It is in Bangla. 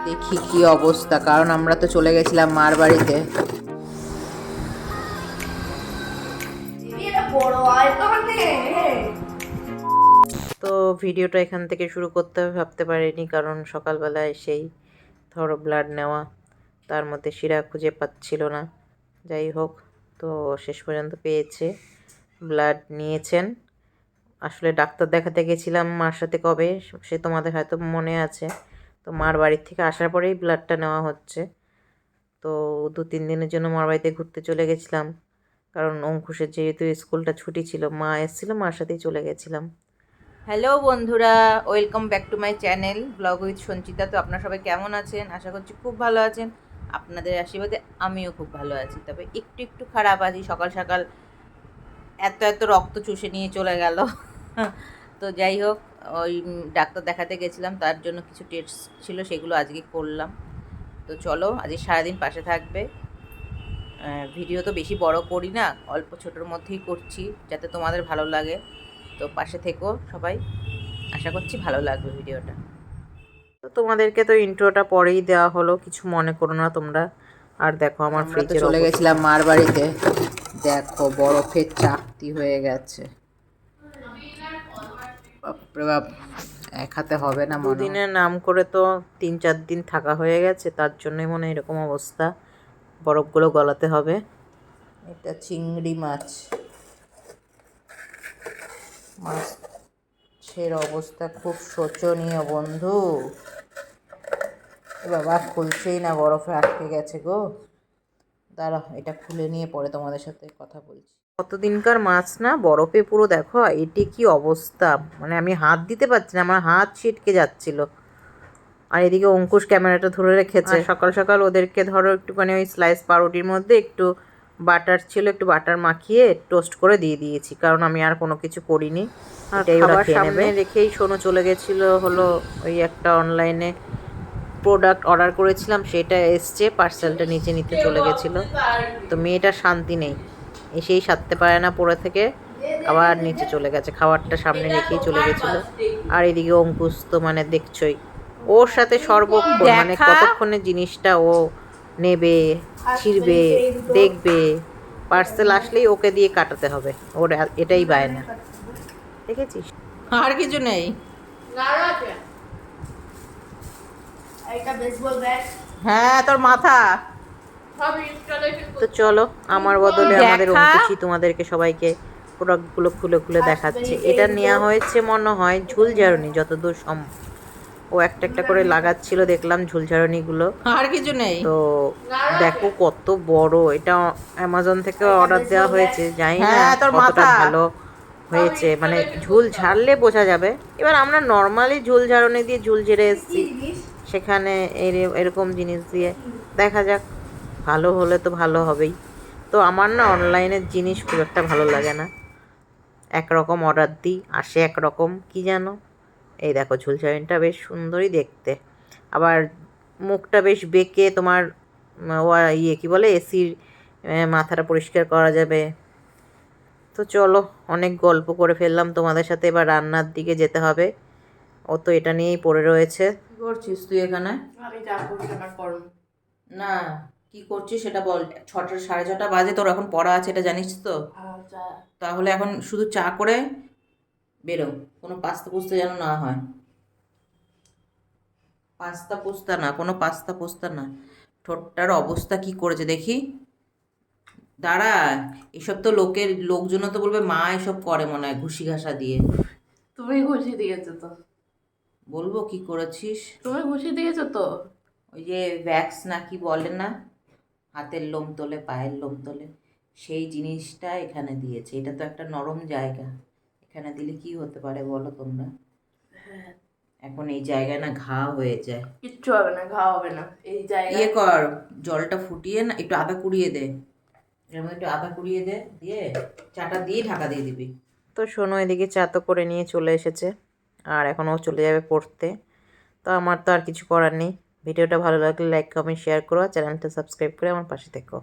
দেখি কি অবস্থা, কারণ আমরা তো চলে গেছিলাম মার বাড়িতে। তো ভিডিওটা এখান থেকে শুরু করতে হবে ভাবতে পারিনি, কারণ সকালবেলা এসেই ধরো ব্লাড নেওয়া, তার মধ্যে শিরা খুঁজে পাচ্ছিল না। যাই হোক, তো শেষ পর্যন্ত পেয়েছে, ব্লাড নিয়েছেন। আসলে ডাক্তার দেখাতে গেছিলাম মার সাথে কবে, সে তোমাদের হয়তো মনে আছে। তো মার বাড়ির থেকে আসার পরেই ব্লাডটা নেওয়া হচ্ছে। তো 2-3 দিনের জন্য মার বাড়িতে ঘুরতে চলে গেছিলাম, কারণ অঙ্কুশের যেহেতু স্কুলটা ছুটি ছিল, মা এসেছিলো, মার সাথেই চলে গেছিলাম। হ্যালো বন্ধুরা, welcome back to my channel blog with Sanchita. তো আপনারা সবাই কেমন আছেন? আশা করছি খুব ভালো আছেন। আপনাদের আশীর্বাদে আমিও খুব ভালো আছি, তবে একটু একটু খারাপ আছি। সকাল সকাল এত রক্ত চুষে নিয়ে চলে গেল। তো যাই হোক, ওই ডাক্তার দেখাতে গেছিলাম, তার জন্য কিছু টেস্ট ছিল, সেগুলো আজকে করলাম। তো চলো, আজকে সারাদিন পাশে থাকবে। ভিডিও তো বেশি বড় করি না, অল্প ছোটোর মধ্যেই করছি, যাতে তোমাদের ভালো লাগে। তো পাশে থেকো সবাই, আশা করছি ভালো লাগবে ভিডিওটা। তো তোমাদেরকে তো ইন্ট্রোটা পরেই দেওয়া হলো, কিছু মনে করো না তোমরা। আর দেখো আমার ফ্রিজে চলে গেছিলাম মার বাড়িতে, দেখো বরফের চাকতি হয়ে গেছে। বাপরে বাপ, এক হাতে হবে না। দুদিনের নাম করে তো 3-4 দিন থাকা হয়ে গেছে, তার জন্যই মনে হয় এরকম অবস্থা। বরফগুলো গলাতে হবে। এটা চিংড়ি মাছ, মাছের অবস্থা খুব শোচনীয় বন্ধু। বাবা খুলছেই না, বরফে আটকে গেছে গো। দাঁড়া, এটা খুলে নিয়ে পরে তোমাদের সাথে কথা বলছি। কতদিনকার মাছ না, বরফে পুরো দেখো এটি কি অবস্থা, মানে আমি হাত দিতে পারছি না, আমার হাত ছিটকে যাচ্ছিল। আর এদিকে অঙ্কুশ ক্যামেরাটা ধরে রেখেছে। সকাল সকাল ওদেরকে ধরো একটুখানি ওই স্লাইস পাউরুটির মধ্যে একটু বাটার ছিল, একটু বাটার মাখিয়ে টোস্ট করে দিয়ে দিয়েছি, কারণ আমি আর কোনো কিছু করিনি। এটাই ওরা খেয়ে নেবে। রেখেই শোনো চলে গেছিলো হলো ওই একটা অনলাইনে প্রোডাক্ট অর্ডার করেছিলাম, সেটা এসছে, পার্সেলটা নিচে নিতে চলে গেছিলো। তো মেয়েটা শান্তি নেই, এসেই সারতে পারে না পড়ে থেকে, আবার নিচে চলে গেছে, খাবারটা সামনে রেখেই চলে গেছিলো। আর এদিকে অঙ্কুশ তো মানে দেখছই, ওর সাথে সর্বক্ষণ, মানে কতক্ষণের জিনিসটা ও নেবে, ছিঁড়বে, দেখবে, পার্সেল আসলেই ওকে দিয়ে কাটাতে হবে, ওর এটাই বায়না। দেখেছিস, আর কিছু নেই। হ্যাঁ, তোর মাথা। তো চলো, আমার বদলে আমাদের অঙ্কুশই তোমাদেরকে সবাইকে প্রোডাক্টগুলো খুলে খুলে দেখাচ্ছে। এটা নেওয়া হয়েছে মনে হয় ঝুলঝাড়নি, যতদূর সম্ভব। ও একটা একটা করে লাগাচ্ছিল, দেখলাম ঝুলঝাড়নিগুলো। আর কিছু নেই। তো দেখো কত বড়, এটা অ্যামাজন থেকে অর্ডার দেওয়া হয়েছে, জানি না কতটা ভালো হয়েছে, মানে ঝুল ঝাড়লে বোঝা যাবে। এবার আমরা নর্মালি ঝুল ঝাড়নি দিয়ে ঝুল ঝেড়ে এসেছি, সেখানে এরকম জিনিস দিয়ে দেখা যাক, ভালো হলে তো ভালো হবেই। তো আমার না অনলাইনের জিনিস খুব একটা ভালো লাগে না, একরকম অর্ডার দিই, আসে একরকম, কি জানো। এই দেখো ঝুলঝাড়নিটা বেশ সুন্দরই দেখতে, আবার মুখটা বেশ বেঁকে, তোমার ইয়ে কী বলে, এসির মাথাটা পরিষ্কার করা যাবে। তো চলো, অনেক গল্প করে ফেললাম তোমাদের সাথে, এবার রান্নার দিকে যেতে হবে। ও তো এটা নিয়েই পড়ে রয়েছে। কি করছিস তুই এখানে? আমি যা করছি আমার করুন। না, কি করছিস সেটা বল। 6টা 6:30 বাজে, তোর এখন পড়া আছে, এটা জানিস তো। তাহলে এখন শুধু চা করে বেরো, কোনো পাস্তা পুস্তা যেন না হয়। পাস্তা পোস্তা না, কোনো পাস্তা পোস্তা না। ঠোঁটটার অবস্থা কি করেছে দেখি। দাঁড়া, এসব তো লোকজন তো বলবে মা এসব করে মনে হয় ঘুষি ঘাসা দিয়ে। তুমি ঘুষি দিয়েছো তো। বলবো কি করেছিস? তুমি ঘুষি দিয়েছো তো। ওই যে ভ্যাক্স না কি বলে না, হাতের লোম তোলে, পায়ের লোম তোলে, সেই জিনিসটা এখানে দিয়েছে। এটা তো একটা নরম জায়গা, এখানে দিলে কি হতে পারে বলো তোমরা। হ্যাঁ, এখন এই জায়গায় না ঘা হয়ে যায়। কিচ্ছু হবে না, ঘা হবে না এই জায়গায়। ইয়ে কর, জলটা ফুটিয়ে না একটু আদা কুড়িয়ে দে, এর মধ্যে একটু আদা কুড়িয়ে দে, দিয়ে চাটা দিয়ে ঢাকা দিয়ে দিবি। তো শোনো, এদিকে চা তো করে নিয়ে চলে এসেছে, আর এখন ও চলে যাবে পড়তে। তো আমার তো আর কিছু করার নেই। ভিডিওটা ভালো লাগলে লাইক কমেন্ট শেয়ার করো, আর চ্যানেলটা সাবস্ক্রাইব করে আমার পাশে থেকো।